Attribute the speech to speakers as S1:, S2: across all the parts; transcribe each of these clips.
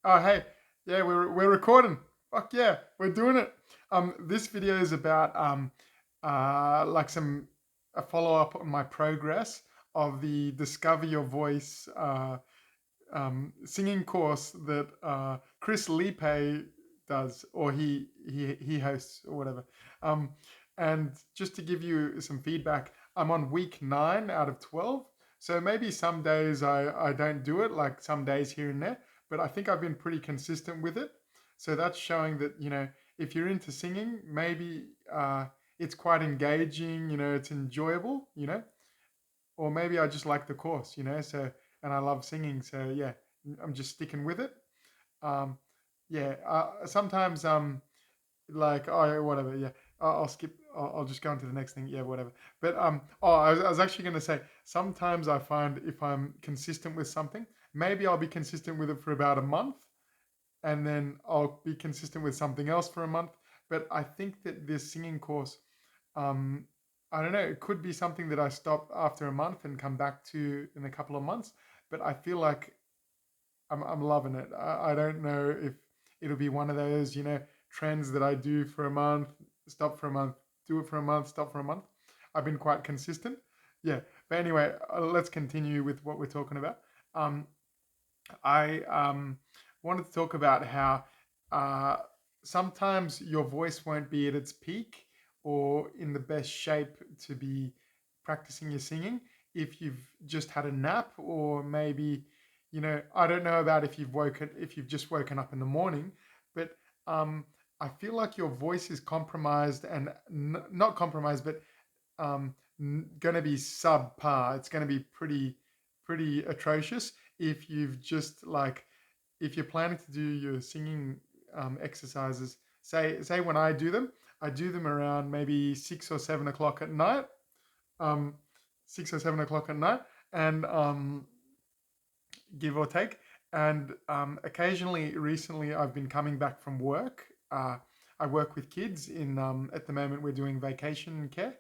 S1: Oh, hey, yeah, we're recording. Fuck yeah, we're doing it. This video is about like some a follow up on my progress of the Discover Your Voice singing course that Chris Liepe does, or he hosts or whatever. Um, and just to give you some feedback, I'm on week 9 out of 12. So maybe some days I don't do it, like some days here and there, but I think I've been pretty consistent with it. So that's showing that, if you're into singing, maybe it's quite engaging, it's enjoyable, or maybe I just like the course, so, and I love singing. So yeah, I'm just sticking with it. Um, yeah, sometimes, like, oh, whatever. Yeah, I'll skip. I'll just go on to the next thing. Yeah, whatever. But oh, I was actually going to say sometimes I find if I'm consistent with something, maybe I'll be consistent with it for about a month, and then I'll be consistent with something else for a month. But I think that this singing course, um, I don't know, it could be something that I stop after a month and come back to in a couple of months. But I feel like I'm loving it. I don't know if it'll be one of those, trends that I do for a month, stop for a month, do it for a month, stop for a month. I've been quite consistent. Yeah. But anyway, let's continue with what we're talking about. Um, I wanted to talk about how uh, sometimes your voice won't be at its peak or in the best shape to be practicing your singing if you've just had a nap, or maybe, I don't know about if you've just woken up in the morning, but um, I feel like your voice is compromised and not compromised, but going to be subpar. It's going to be pretty atrocious if you've just like if you're planning to do your singing exercises. Say when I do them around maybe 6 or 7 o'clock at night. Um, 6 or 7 o'clock at night, and give or take. And occasionally, recently, I've been coming back from work. I work with kids in at the moment we're doing vacation care,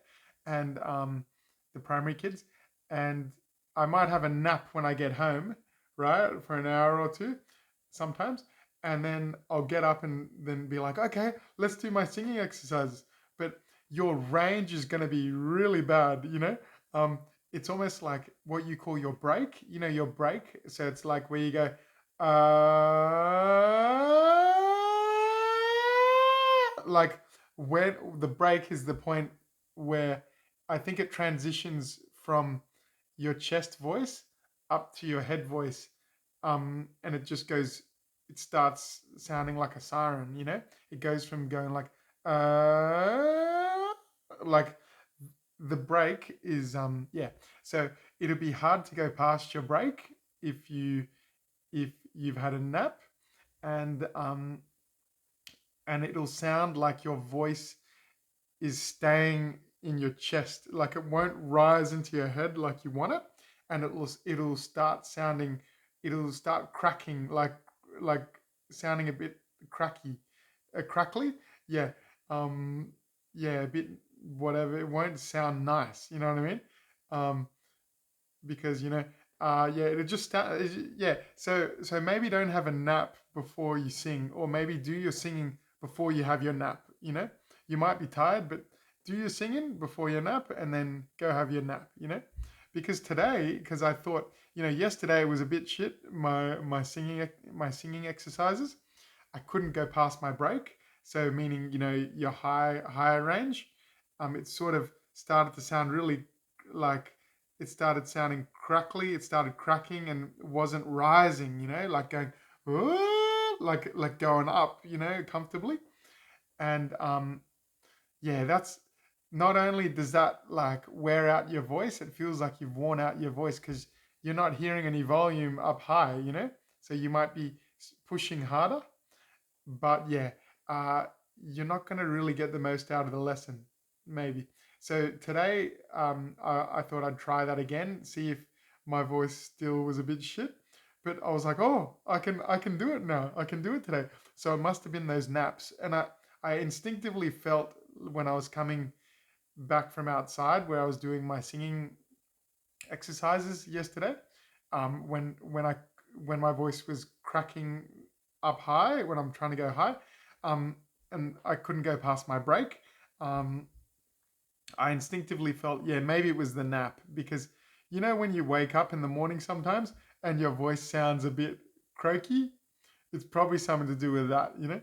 S1: and the primary kids, and I might have a nap when I get home, right, for an hour or two, sometimes, and then I'll get up and then be like, okay, let's do my singing exercises. But your range is going to be really bad. Um, it's almost like what you call your break, your break. So it's like where you go, like when the break is the point where I think it transitions from your chest voice up to your head voice. And it just goes, it starts sounding like a siren. It goes from going like the break is yeah, so it'll be hard to go past your break if you've had a nap, and it'll sound like your voice is staying in your chest, like it won't rise into your head like you want it, and it'll start sounding, it'll start cracking, like sounding a bit cracky, crackly. Yeah. um yeah, a bit, whatever, it won't sound nice, you know what I mean? um because yeah, it'll just start, yeah. So maybe don't have a nap before you sing, or maybe do your singing before you have your nap. You might be tired, but do your singing before your nap and then go have your nap. Because I thought, yesterday was a bit shit, my singing exercises. I couldn't go past my break. So meaning, your higher range, it sort of started to sound really like, it started sounding crackly. It started cracking and wasn't rising. Like going, "Whoa," like going up. Comfortably. And yeah, that's, not only does that like wear out your voice, it feels like you've worn out your voice because you're not hearing any volume up high. So you might be pushing harder, but yeah, you're not going to really get the most out of the lesson, maybe. So today, I thought I'd try that again, see if my voice still was a bit shit. But I was like, oh, I can do it now. I can do it today. So it must have been those naps, and I instinctively felt when I was coming back from outside where I was doing my singing exercises yesterday, when my voice was cracking up high when I'm trying to go high, um, and I couldn't go past my break. Um, I instinctively felt, yeah, maybe it was the nap because you know when you wake up in the morning sometimes and your voice sounds a bit croaky, it's probably something to do with that, you know.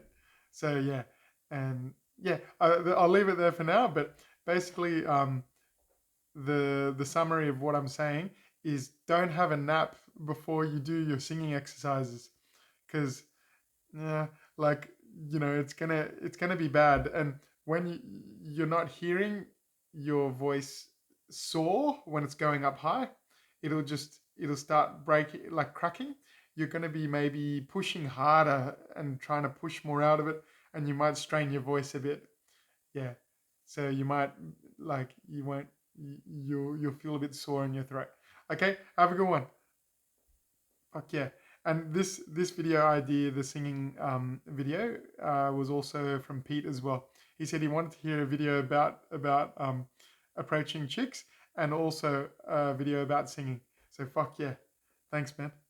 S1: So yeah, and yeah, I'll leave it there for now. But basically, the summary of what I'm saying is don't have a nap before you do your singing exercises because yeah, like it's gonna be bad. And when you're not hearing your voice soar when it's going up high, it'll start breaking, like cracking. You're gonna be maybe pushing harder and trying to push more out of it, and you might strain your voice a bit. Yeah, so you might like you won't you'll feel a bit sore in your throat. Okay, have a good one. Fuck yeah. And this video idea, the singing video, was also from Pete as well. He said he wanted to hear a video about approaching chicks and also a video about singing. So fuck yeah. Thanks, man.